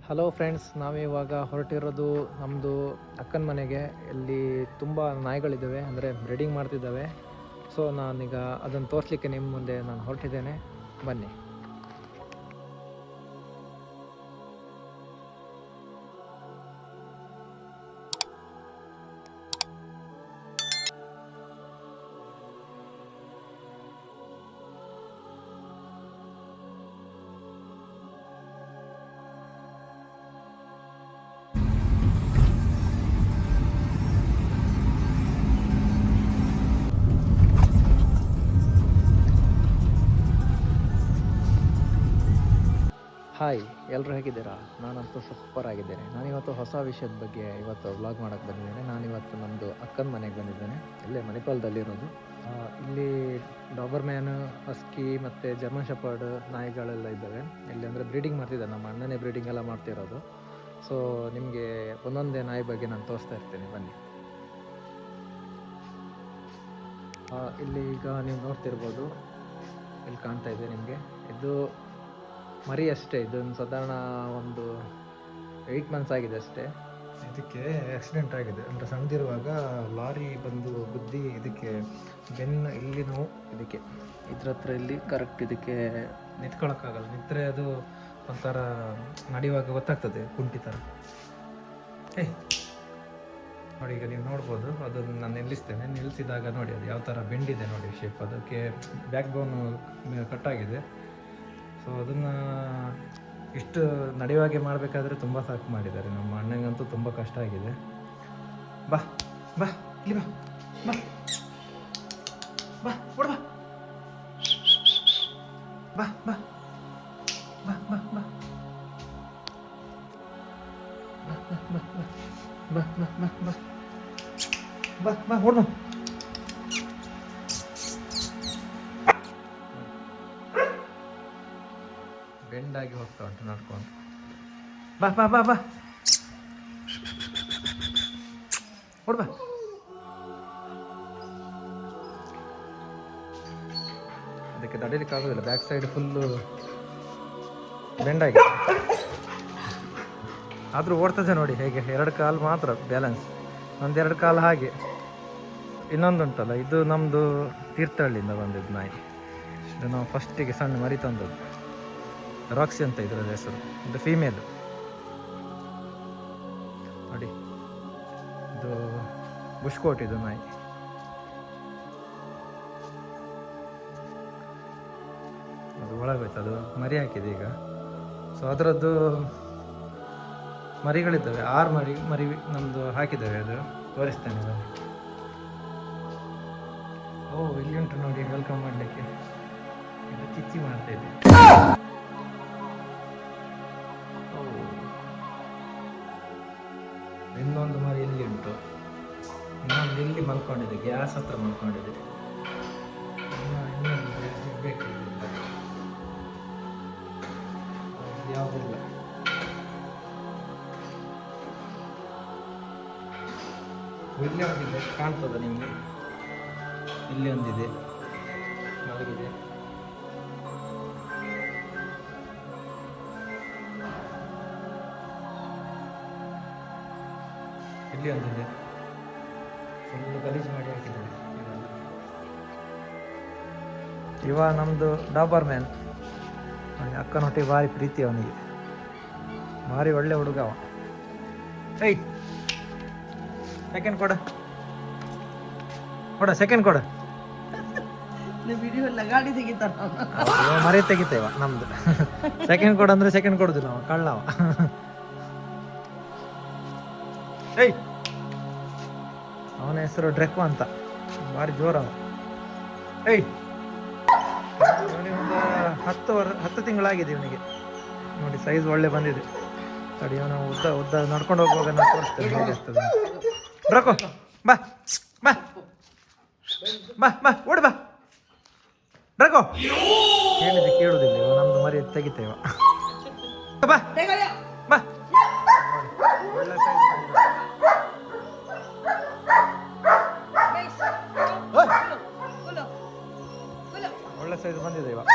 Hello friends, ನಾವಿವಾಗ ಹೊರಟಿರೋದು ನಮ್ಮದು ಅಕ್ಕನ ಮನೆಗೆ. ಇಲ್ಲಿ ತುಂಬ ನಾಯಿಗಳಿದ್ದಾವೆ, ಅಂದರೆ ಬ್ರೀಡಿಂಗ್ ಮಾಡ್ತಿದ್ದಾವೆ. ಸೊ ನಾನೀಗ ಅದನ್ನು ತೋರಿಸ್ಲಿಕ್ಕೆ ನಿಮ್ಮ ಮುಂದೆ ನಾನು ಹೊರಟಿದ್ದೇನೆ. ಬನ್ನಿ. ಹಾಯ್, ಎಲ್ಲರೂ ಹೇಗಿದ್ದೀರಾ? ನಾನಂತೂ ಸೂಪರ್ ಆಗಿದ್ದೇನೆ. ನಾನಿವತ್ತು ಹೊಸ ವಿಷಯದ ಬಗ್ಗೆ ವ್ಲಾಗ್ ಮಾಡೋಕ್ಕೆ ಬಂದಿದ್ದೇನೆ. ನಾನಿವತ್ತು ನಮ್ಮದು ಅಕ್ಕನ ಮನೆಗೆ ಬಂದಿದ್ದೇನೆ. ಇಲ್ಲೇ ಮಣಿಪಾಲದಲ್ಲಿರೋದು. ಇಲ್ಲಿ ಡಾಬರ್ಮ್ಯಾನು, ಹಸ್ಕಿ ಮತ್ತು ಜರ್ಮನ್ ಶೆಪರ್ಡ್ ನಾಯಿಗಳೆಲ್ಲ ಇದ್ದಾವೆ ಇಲ್ಲಿ. ಅಂದರೆ ಬ್ರೀಡಿಂಗ್ ಮಾಡ್ತಿದ್ದಾರೆ, ನಮ್ಮ ಅಣ್ಣನೇ ಬ್ರೀಡಿಂಗ್ ಎಲ್ಲ ಮಾಡ್ತಿರೋದು. ಸೊ ನಿಮಗೆ ಒಂದೊಂದೇ ನಾಯಿ ಬಗ್ಗೆ ನಾನು ತೋರಿಸ್ತಾ ಇರ್ತೀನಿ, ಬನ್ನಿ. ಇಲ್ಲಿ ಈಗ ನೀವು ನೋಡ್ತಿರ್ಬೋದು, ಇಲ್ಲಿ ಕಾಣ್ತಾ ಇದೆ ನಿಮಗೆ. ಇದು ಮರಿ ಅಷ್ಟೇ. ಇದೊಂದು ಸಾಧಾರಣ ಒಂದು 8 ಮಂತ್ಸ್ ಆಗಿದೆ ಅಷ್ಟೇ. ಇದಕ್ಕೆ ಆಕ್ಸಿಡೆಂಟ್ ಆಗಿದೆ, ಅಂದರೆ ಸಣ್ಣದಿರುವಾಗ ಲಾರಿ ಬಂದು ಗುದ್ದಿ ಇದಕ್ಕೆ ಬೆನ್ನು ಇಲ್ಲಿ ನೋವು. ಇದಕ್ಕೆ ಇದ್ರ ಹತ್ರ ಇಲ್ಲಿ ಕರೆಕ್ಟ್ ಇದಕ್ಕೆ ನಿಂತ್ಕೊಳ್ಳೋಕ್ಕಾಗಲ್ಲ. ನಿಂತರೆ ಅದು ಒಂಥರ ನಡೆಯುವಾಗ ಗೊತ್ತಾಗ್ತದೆ ಕುಂಟಿ ಥರ. ನೋಡಿ, ಈಗ ನೀವು ನೋಡ್ಬೋದು, ಅದನ್ನು ನಾನು ನಿಲ್ಲಿಸಿದಾಗ ನೋಡಿ ಅದು ಯಾವ ಥರ ಬೆಂಡಿದೆ ನೋಡಿ ಶೇಪ್. ಅದಕ್ಕೆ ಬ್ಯಾಕ್ ಬೋನು ಕಟ್ಟಾಗಿದೆ. ಸೊ ಅದನ್ನು ಇಷ್ಟು ನಡೆಯುವಾಗೆ ಮಾಡಬೇಕಾದ್ರೆ ತುಂಬ ಸಾಕು ಮಾಡಿದ್ದಾರೆ. ನಮ್ಮ ಅಣ್ಣಂಗಂತೂ ತುಂಬ ಕಷ್ಟ ಆಗಿದೆ. ಬಾ ಬಾ ಇಲ್ಲಿ ಬಾ ಬಾ ಬಾ ಬಾ ಬಾ ಬಾ ಬಾ ಬಾ ಬಾ ಬಾ ಬಾ ಬಾ ಬಾ ಓಡ್ ಬಾ. ಬೆಂಡಾಗಿ ಹೋಗ್ತಾ ಉಂಟು ನಡ್ಕೊಂಡು. ಬಾ ಬಾ ಬಾ ಬಾ ಓಡ್ ಬಾ. ಅದಕ್ಕೆ ತಡೀಲಿಕ್ಕೆ ಆಗೋದಿಲ್ಲ, ಬ್ಯಾಕ್ ಸೈಡ್ ಫುಲ್ಲು ಬೆಂಡಾಗಿ. ಆದರೂ ಓಡ್ತದೆ ನೋಡಿ ಹೇಗೆ. 2 ಕಾಲು ಮಾತ್ರ ಬ್ಯಾಲೆನ್ಸ್, 1-2 ಕಾಲು ಹಾಗೆ. ಇನ್ನೊಂದುಂಟಲ್ಲ, ಇದು ನಮ್ಮದು ತೀರ್ಥಹಳ್ಳಿಯಿಂದ ಬಂದಿದ್ದು ನಾಯಿ. ಇದು ನಾವು ಫಸ್ಟಿಗೆ ಸಣ್ಣ ಮರಿ ತಂದದ್ದು. ರಾಕ್ಸಿ ಅಂತ ಇದರದ ಹೆಸರು. ಇದು ಫೀಮೇಲ್ ನೋಡಿ. ಇದು ಬುಷ್ಕೋಟ್ ಇದು ನಾಯಿ. ಅದು ಒಳಗೋಯ್ತು, ಅದು ಮರಿ ಹಾಕಿದೆ ಈಗ. ಸೊ ಅದರದ್ದು ಮರಿಗಳಿದ್ದಾವೆ, 6 ಮರಿ ನಮ್ಮದು ಹಾಕಿದ್ದಾವೆ. ಅದು ತೋರಿಸ್ತೇನೆ ಬನ್ನಿ. ಓ, ಇಲ್ಲಿ ಉಂಟು ನೋಡಿ ವೆಲ್ಕಮ್ ಮಾಡಲಿಕ್ಕೆ. ಇದು ಚಿಚ್ಚಿ ಮಾಡ್ತಾ ಇದೆ. ಇನ್ನೊಂದು ಮರಿ ಇಲ್ಲಿ ಉಂಟು, ಇನ್ನೊಂದು ಇಲ್ಲಿ ಮಲ್ಕೊಂಡಿದೆ, ಗ್ಯಾಸ್ ಹತ್ರ ಮಲ್ಕೊಂಡಿದೆ. ಯಾವುದಿಲ್ಲ. ಇಲ್ಲಿ ಒಂದಿದೆ, ಕಾಣ್ತದ ನಿಮಗೆ? ಇಲ್ಲಿ ಒಂದಿದೆ ಮಲಗಿದೆ. ಇಲ್ಲಿ ಒಂದಿದೆ, ಫುಲ್ ಗಲೀಜು ಮಾಡಿ ಹಾಕಿದ್ದಾರೆ. ಇವ ನಮ್ಮದು ಡಾಬರ್ಮ್ಯಾನ್. ಅಕ್ಕನೊಟ್ಟಿಗೆ ಭಾರಿ ಪ್ರೀತಿ ಅವನಿಗೆ, ಭಾರಿ ಒಳ್ಳೆ ಹುಡುಗ ಅವ. ಏಯ್, ಸೆಕೆಂಡ್ ಕೊಡ ಸೆಕೆಂಡ್ ಕೊಡ. ಗಾಡಿ ತೆಗಿತಾರ, ಮರಿ ತೆಗಿತೇವ ನಮ್ದು. ಸೆಕೆಂಡ್ ಕೊಡ ಅಂದ್ರೆ ಸೆಕೆಂಡ್ ಕೊಡುದಿಲ್ಲ ಅವ, ಕಳ್ಳವ. ಏಯ್, ಅವನ ಹೆಸರು ಡ್ರೆಕ್ವ ಅಂತ, ಭಾರಿ ಜೋರವ. ಏಯ್, ಇವನಿಗೊಂದು 10 ತಿಂಗಳಾಗಿದೆ ಇವನಿಗೆ. ನೋಡಿ ಸೈಜ್ ಒಳ್ಳೆ ಬಂದಿದೆ. ಸರಿ, ಅವನು ಉದ್ದ ನಡ್ಕೊಂಡು ಹೋಗುವಾಗ ನಾನು ತೋರಿಸ್ತೇನೆ ಹೇಗೆ ಆಗ್ತದೆ. ಡ್ರಕೋ ಬಾ ಬಾ ಬಾ ಬಾ ಓಡಿ ಬಾ. ಡ್ರಕೋ ಹೇಳಿದೆ ಕೇಳುದಿಲ್ಲ ಇವ, ನಮ್ದು ಮರಿ ತೆಗಿತೇವ. ಬಾ ಬಾ. ಒಳ್ಳೆ ಸೈಜ್ ಬಂದಿದೆ. ಸೈಜ್ ಬಂದಿದೆ ಇವಾಗ.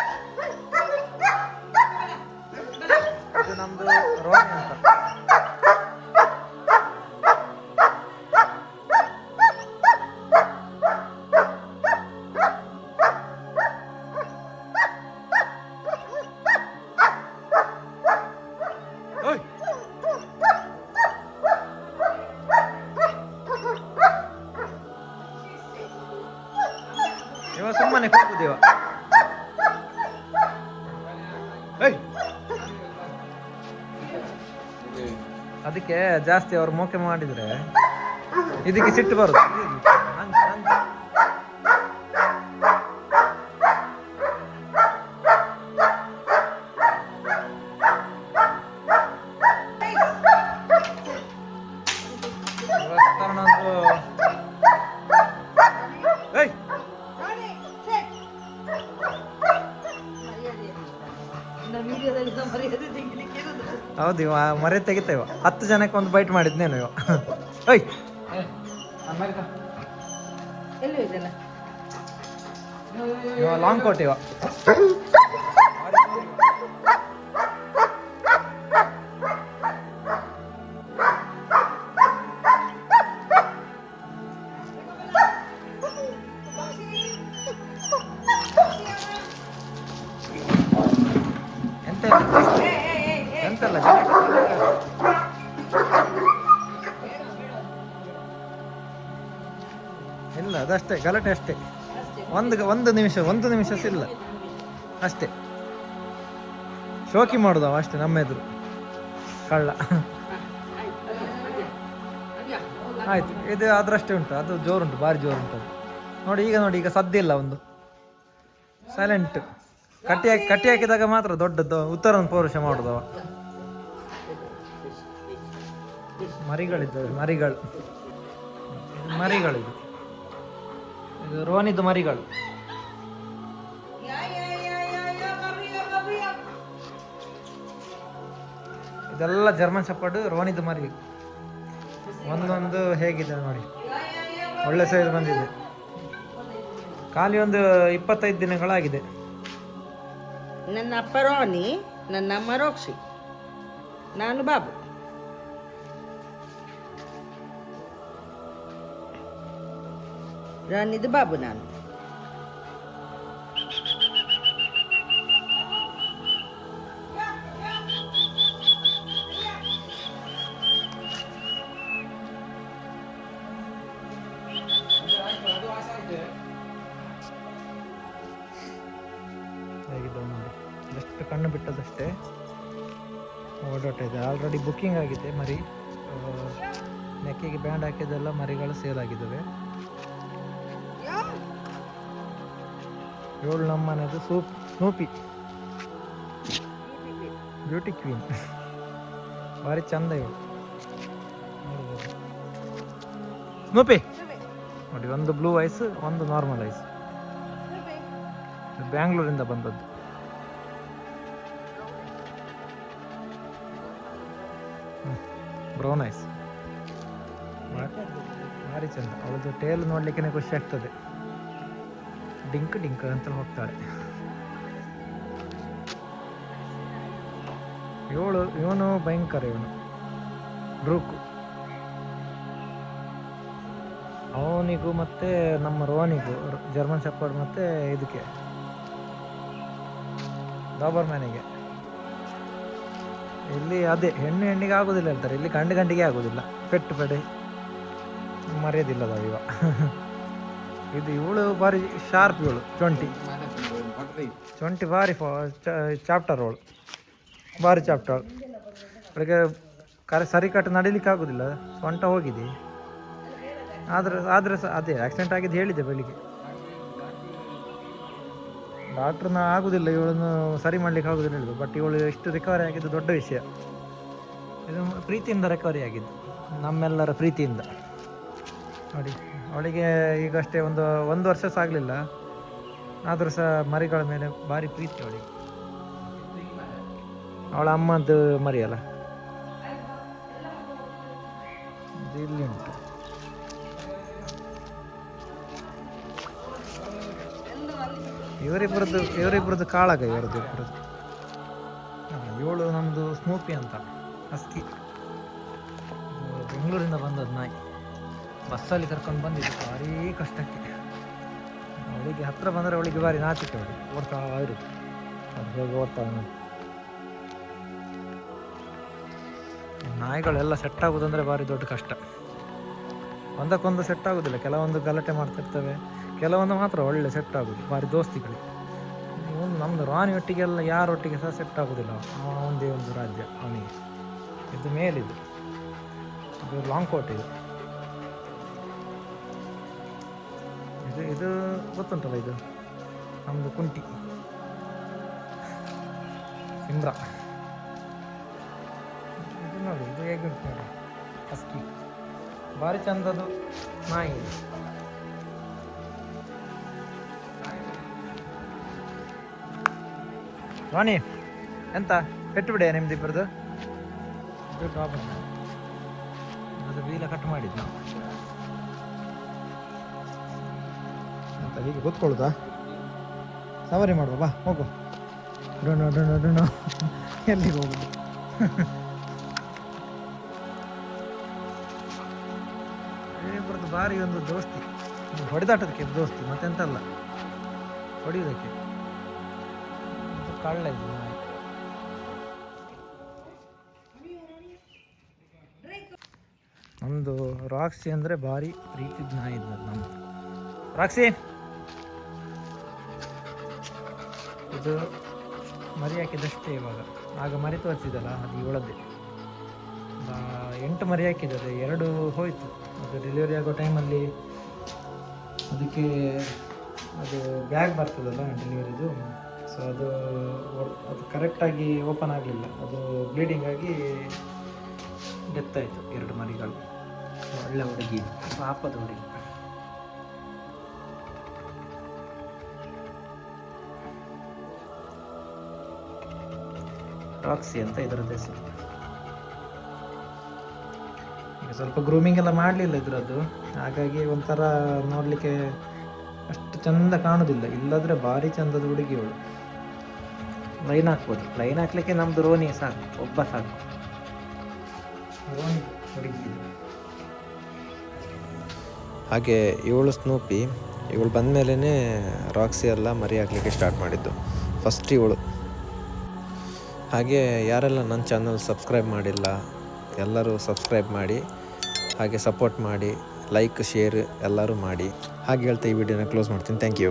ಇದು ನಮ್ದು ಇವ ಸುಮ್ಮನೆ ಕೂಗುದಿವ. ಅದಕ್ಕೆ ಜಾಸ್ತಿ ಅವ್ರು ಮೋಕೆ ಮಾಡಿದ್ರೆ ಇದಕ್ಕೆ ಸಿಟ್ಟು ಬರುದು. ಹೌದು, ಇವ ಮರೆ ತೆಗಿತೇವ. 10 ಜನಕ್ಕೆ ಒಂದು ಬೈಟ್ ಮಾಡಿದ್ನೇನು ಇವ. ಓಯ್ ಇವ ಲಾಂಗ್ ಕೋಟ್ ಇವ. ಎಂತಲ್ಲ ಇಲ್ಲ, ಅದಷ್ಟೇ ಗಲಾಟೆ ಅಷ್ಟೇ. ಒಂದು ನಿಮಿಷ ಇಲ್ಲ ಅಷ್ಟೇ. ಶೋಕಿ ಮಾಡುದವ ಅಷ್ಟೇ ನಮ್ಮ ಎದುರು ಕಳ್ಳ. ಆಯ್ತು, ಇದು ಅದ್ರಷ್ಟೇ ಉಂಟು. ಅದು ಜೋರುಂಟು, ಭಾರಿ ಜೋರುಂಟು. ನೋಡಿ ಈಗ ಸದ್ದಿಲ್ಲ, ಒಂದು ಸೈಲೆಂಟ್. ಕಟ್ಟಿ ಹಾಕಿದಾಗ ಮಾತ್ರ ದೊಡ್ಡದು ಉತ್ತರ ಪೌರುಷ ಮಾಡುದವ. ಮರಿಗಳಿದ್ದಾವೆ, ಮರಿಗಳಿದು. ಇದು ರೋನಿದು ಮರಿಗಳು. ಇದೆಲ್ಲ ಜರ್ಮನ್ ಶೆಪರ್ಡ್ ರೋನಿದು ಮರಿ. ಒಂದೊಂದು ಹೇಗಿದೆ ನೋಡಿ, ಒಳ್ಳೆ ಸೈಜ್ ಬಂದಿದೆ. ಖಾಲಿ ಒಂದು 25 ದಿನಗಳಾಗಿದೆ. ನನ್ನ ಅಪ್ಪ ರೋನಿ, ನನ್ನ ಅಮ್ಮ ರೋಕ್ಷಿ, ನಾನು ಬಾಬು. ರಾಣಿದು ಬಾಬು ನಾನು. ಹೇಗಿದ್ದಾವೆ ನೋಡಿ, ಜಸ್ಟ್ ಕಣ್ಣು ಬಿಟ್ಟದಷ್ಟೇ ಓಡಾಟ ಇದೆ. ಆಲ್ರೆಡಿ ಬುಕ್ಕಿಂಗ್ ಆಗಿದೆ ಮರಿ. ನೆಕ್ಕಿಗೆ ಬ್ಯಾಂಡ್ ಹಾಕಿದೆಲ್ಲ ಮರಿಗಳು ಸೇಲ್ ಆಗಿದ್ದಾವೆ. 7 ನಮ್ಮನೆದು ಸ್ನೂಪಿ ಬ್ಯೂಟಿ ಕ್ವೀನ್, ಭಾರಿ ಚಂದ ಇವಳು. ಸ್ನೂಪಿ ನೋಡಿ, ಒಂದು ಬ್ಲೂ ಐಸ್, ಒಂದು ನಾರ್ಮಲ್ ಐಸ್. ಬ್ಯಾಂಗ್ಳೂರಿಂದ ಬಂದದ್ದು. ಬ್ರೌನ್ ಐಸ್, ಭಾರಿ ಚಂದ. ಅವಳದು ಟೇಲ್ ನೋಡ್ಲಿಕ್ಕೆ ಖುಷಿ ಆಗ್ತದೆ. ಡಿಂಕ್ ಅಂತ ಹೋಗ್ತಾಳೆ. ಇವನು ಭಯಂಕರ. ಇವನು ಬ್ರೂಕು. ಅವನಿಗೂ ಮತ್ತೆ ನಮ್ಮ ರೋನಿಗೂ, ಜರ್ಮನ್ ಶೆಪರ್ಡ್ ಮತ್ತೆ ಇದಕ್ಕೆ ಡಾಬರ್ಮ್ಯಾನಿಗೆ. ಇಲ್ಲಿ ಅದೇ ಹೆಣ್ಣಿಗೆ ಆಗೋದಿಲ್ಲ ಹೇಳ್ತಾರೆ, ಇಲ್ಲಿ ಗಂಡಿಗೆ ಆಗೋದಿಲ್ಲ. ಪೆಡೆ ಮರೆಯೋದಿಲ್ಲದ ಇವ. ಇದು ಇವಳು ಭಾರಿ ಶಾರ್ಪ್. ಇವಳು 20 ಭಾರಿ ಚಾಪ್ಟರ್. ಅವಳು ಭಾರಿ ಚಾಪ್ಟರ್. ಅವಳಿಗೆ ಸರಿ ಕಟ್ಟು ನಡಿಲಿಕ್ಕೆ ಆಗೋದಿಲ್ಲ, ಸೊಂಟ ಹೋಗಿದೆ. ಆದ್ರೆ ಅದೇ ಆಕ್ಸಿಡೆಂಟ್ ಆಗಿದ್ದು ಹೇಳಿದೆ ಬೆಳಿಗ್ಗೆ. ಡಾಕ್ಟ್ರನ್ನ ಆಗೋದಿಲ್ಲ, ಇವಳನ್ನು ಸರಿ ಮಾಡ್ಲಿಕ್ಕೆ ಆಗೋದಿಲ್ಲ ಹೇಳಿದ್ರು. ಬಟ್ ಇವಳು ಎಷ್ಟು ರಿಕವರಿ ಆಗಿದ್ದು ದೊಡ್ಡ ವಿಷಯ. ಇದು ಪ್ರೀತಿಯಿಂದ ರಿಕವರಿ ಆಗಿದ್ದು, ನಮ್ಮೆಲ್ಲರ ಪ್ರೀತಿಯಿಂದ. ನೋಡಿ, ಅವಳಿಗೆ ಈಗಷ್ಟೇ ಒಂದು ವರ್ಷ ಸಾಗಲಿಲ್ಲ, ಆದರೂ ಸಹ ಮರಿಗಳ ಮೇಲೆ ಭಾರಿ ಪ್ರೀತಿ ಅವಳಿಗೆ. ಅವಳ ಅಮ್ಮದ್ದು ಮರಿ ಅಲ್ಲ ಇಲ್ಲಿ ಉಂಟು. ಇವರಿಬ್ಬರದ್ದು ಕಾಳಗ. ಇವರದ್ದು 7 ನಮ್ಮದು ಸ್ನೂಪಿ ಅಂತ. ಹಸ್ಕಿ ಬೆಂಗಳೂರಿಂದ ಬಂದದ್ದು ನಾಯಿ. ಬಸ್ಸಲ್ಲಿ ಕರ್ಕೊಂಡು ಬಂದಿದ್ದು ಭಾರೀ ಕಷ್ಟಕ್ಕೆ. ಅವಳಿಗೆ ಹತ್ತಿರ ಬಂದರೆ ಅವಳಿಗೆ ಭಾರಿ ನಾಚಿಕೆ, ಅವಳಿಗೆ ಓಡ್ತಾ ಇರುತ್ತೆ. ಅದು ಹೇಗೆ ಓಡ್ತಾ ನೋಡಿ. ನಾಯಿಗಳೆಲ್ಲ ಸೆಟ್ ಆಗೋದಂದರೆ ಭಾರಿ ದೊಡ್ಡ ಕಷ್ಟ. ಒಂದಕ್ಕೊಂದು ಸೆಟ್ ಆಗೋದಿಲ್ಲ, ಕೆಲವೊಂದು ಗಲಾಟೆ ಮಾಡ್ತಿರ್ತವೆ, ಕೆಲವೊಂದು ಮಾತ್ರ ಒಳ್ಳೆ ಸೆಟ್ ಆಗೋದು, ಭಾರಿ ದೋಸ್ತಿಗಳು. ಒಂದು ನಮ್ಮದು ರಾಣಿ ಒಟ್ಟಿಗೆಲ್ಲ ಯಾರೊಟ್ಟಿಗೆ ಸಹ ಸೆಟ್ ಆಗೋದಿಲ್ಲ. ಒಂದೇ ಒಂದು ರಾಜ್ಯ ಅವನಿಗೆ. ಇದು ಮೇಲಿದು, ಇದು ಲಾಂಗ್ ಕೋಟ್. ಇದು ಗೊತ್ತುಂಟಲ್ಲ, ಇದು ನಮ್ಮದು ಕುಂಟಿ ಸಿಮ್ರಾ. ಇದು ನೋಡಿ, ಇದು ಹೇಗೆ ಉಂಟು ನೋಡಿ, ಹಸ್ಕಿ. ಭಾರಿ ಚಂದದು ನಾಯಿ ಇದು. ರಾಣಿ ಎಂತ ಪೆಟ್ಟು ಬಿಡ ನಿಮ್ದಿಬ್ಬರದು? ಇದು ಟಾಪ್ ಅದು ವೀಲ ಕಟ್ ಮಾಡಿದ್ದು ನಾವು ಅಂತ. ಹೀಗೆ ಕೂತ್ಕೊಳ್ಳುದಾ? ಸವಾರಿ ಮಾಡುವ, ಬಾ ಹೋಗು. ಡೊಣ್ಣು ಡೊಣ್ಣು ಡೊಣ್ಣು ಎಲ್ಲಿಗೆ ಹೋಗುದು? ಇಬ್ಬರದ್ದು ಭಾರಿ ಒಂದು ದೋಸ್ತಿ, ಹೊಡೆದಾಟದಕ್ಕೆ ದೋಸ್ತಿ, ಮತ್ತೆಂತಲ್ಲ, ಹೊಡೆಯುವುದಕ್ಕೆ. ಕಳ್ಳ ಇದು ನಾಯಿ. ನಮ್ಮದು ರಾಕ್ಸಿ ಅಂದರೆ ಭಾರಿ ಪ್ರೀತಿದ ನಾಯಿ ಇದು. ನಮ್ಮದು ರಾಕ್ಸಿ ಇದು ಮರಿ ಹಾಕಿದಷ್ಟೇ ಇವಾಗ. ಆಗ ಮರಿ ತೋರಿಸಿದಲ್ಲ, ಅದು ಇವಳದ್ದೇ. 8 ಮರಿ ಹಾಕಿದ್ದಾರೆ, 2 ಹೋಯಿತು. ಅದು ಡೆಲಿವರಿ ಆಗೋ ಟೈಮಲ್ಲಿ ಅದಕ್ಕೆ ಅದು ಬ್ಯಾಗ್ ಬರ್ತದಲ್ಲ ಡೆಲಿವರಿದು, ಸೊ ಅದು ಕರೆಕ್ಟಾಗಿ ಓಪನ್ ಆಗಲಿಲ್ಲ. ಅದು ಬ್ಲೀಡಿಂಗ್ ಆಗಿ ಡೆತ್ ಆಯಿತು 2 ಮರಿಗಳು. ಒಳ್ಳೆ ಹುಡುಗಿ, ಪಾಪದ ಹುಡುಗಿ. ರಾಕ್ಸಿ ಅಂತ ಇದರದ್ದು ಹೆಸರು. ಈಗ ಸ್ವಲ್ಪ ಗ್ರೂಮಿಂಗ್ ಎಲ್ಲ ಮಾಡಲಿಲ್ಲ ಇದರದ್ದು, ಹಾಗಾಗಿ ಒಂಥರ ನೋಡಲಿಕ್ಕೆ ಅಷ್ಟು ಚಂದ ಕಾಣೋದಿಲ್ಲ. ಇಲ್ಲದ್ರೆ ಭಾರಿ ಚಂದದ ಹುಡುಗಿ ಅವಳು. ಲೈನ್ ಹಾಕ್ಬೋದು, ಲೈನ್ ಹಾಕ್ಲಿಕ್ಕೆ ನಮ್ಮದು ರೋನಿ ಸಾಕು, ಒಬ್ಬ ಸಾಕು. ರೋನಿ ಹುಡುಗಿ. ಹಾಗೆ ಇವಳು ಸ್ನೂಪಿ. ಇವಳು ಬಂದ ಮೇಲೇ ರಾಕ್ಸಿ ಎಲ್ಲ ಮರಿ ಹಾಕಲಿಕ್ಕೆ ಸ್ಟಾರ್ಟ್ ಮಾಡಿದ್ದು, ಫಸ್ಟ್ ಇವಳು. ಹಾಗೆ ಯಾರೆಲ್ಲ ನನ್ನ ಚಾನಲ್ ಸಬ್ಸ್ಕ್ರೈಬ್ ಮಾಡಿಲ್ಲ ಎಲ್ಲರೂ ಸಬ್ಸ್ಕ್ರೈಬ್ ಮಾಡಿ, ಹಾಗೆ ಸಪೋರ್ಟ್ ಮಾಡಿ, ಲೈಕ್ ಶೇರ್ ಎಲ್ಲರೂ ಮಾಡಿ. ಹಾಗೆ ಹೇಳ್ತಾ ಈ ವಿಡಿಯೋನ ಕ್ಲೋಸ್ ಮಾಡ್ತೀನಿ. Thank you.